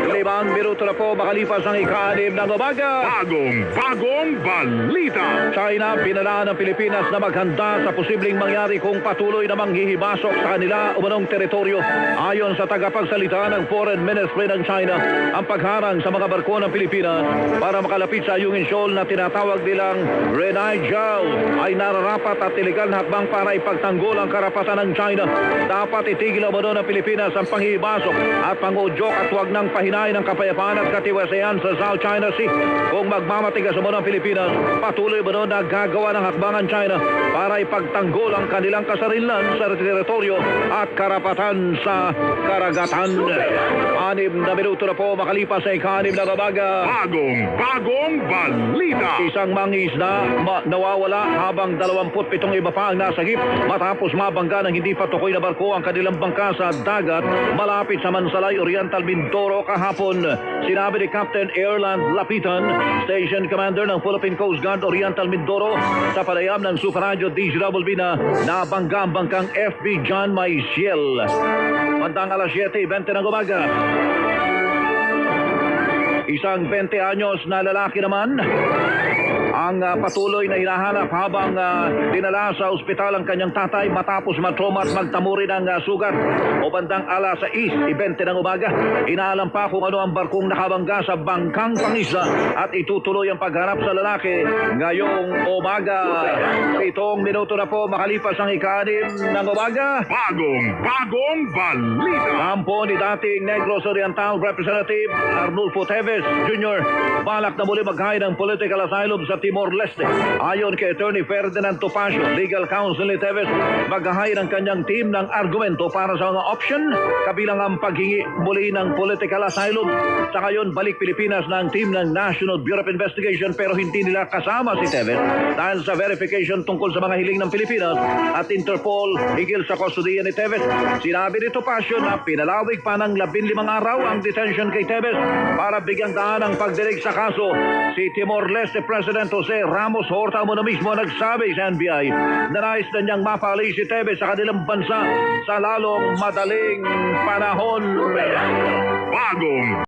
Limang minuto na po makalipas ang ika-6 ng umaga. Bagong balita. China pinalaan ng Pilipinas na maghanda sa posibleng mangyari kung patuloy na manghihibasok sa kanila umunong teritoryo. Ayon sa tagapagsalita ng Foreign Ministry ng China, ang pagharang sa mga barko ng Pilipinas para makalapit sa Ayungin Shoal na tinatawag nilang Renai Jiao ay nararapat at iligal na hakbang para ipagtanggol ang karapatan ng China. Dapat itigil umano ng Pilipinas ang panghihibasok at pangudyok at huwag nang pahinain ang kapayapaan at katiwasayan sa South China Sea. Kung magmamatigas umano ang Pilipinas, patuloy umano na gagawa ng hakbang ang China para ipagtanggol ang kanilang kasarilan sa teritoryo at karapatan sa karagatan. 6 na minuto na po makalipas sa ika-6 ng umaga. Bagong balita. Isang mangisda nawawala habang 27 iba pa ang nasagip matapos mabangga ng hindi patukoy na barko ang kanilang bangka sa dagat malapit sa Mansalay, Oriental Mindoro kahapon. Sinabi ni Captain Airland Lapitan, Station Commander ng Philippine Coast Guard Oriental Mindoro sa panayam ng Super Radio DZWB na nabangga ang bangkang FB John Maisiel. Bandang alas 7:20 ng umaga. Isang 20 anyos na lalaki naman ang patuloy na hinahanap habang dinala sa ospital ang kanyang tatay matapos matroma at magtamuri ng sugat. O bandang alas 6:20 ng umaga, inaalam pa kung ano ang barkong nakabangga sa bangkang pangisda at itutuloy ang pagharap sa lalaki ngayong umaga. 7 minuto na po makalipas ang ika-6 ng umaga. Bagong balita. Kampo ni dating Negros Oriental Representative Arnulfo Teves Jr. balak na muli maghain ng political asylum sa Timor-Leste. Ayon kay Attorney Ferdinand Topacio, Legal Counsel ni Teves, maghahain ang kanyang team ng argumento para sa mga option, kabilang ang paghingi muli ng political asylum. Sa ngayon, balik Pilipinas ng team ng National Bureau of Investigation pero hindi nila kasama si Teves dahil sa verification tungkol sa mga hiling ng Pilipinas at Interpol higil sa kustudiya ni Teves. Sinabi ni Topacio na pinalawig pa ng 15 araw ang detention kay Teves para bigyang daan ang pagdinig sa kaso. Si Timor-Leste President Jose Ramos Horta mo na mismo nagsabi sa NBI na nais na niyang mapaalis si Teves sa kanilang bansa sa lalong madaling panahon. Bagong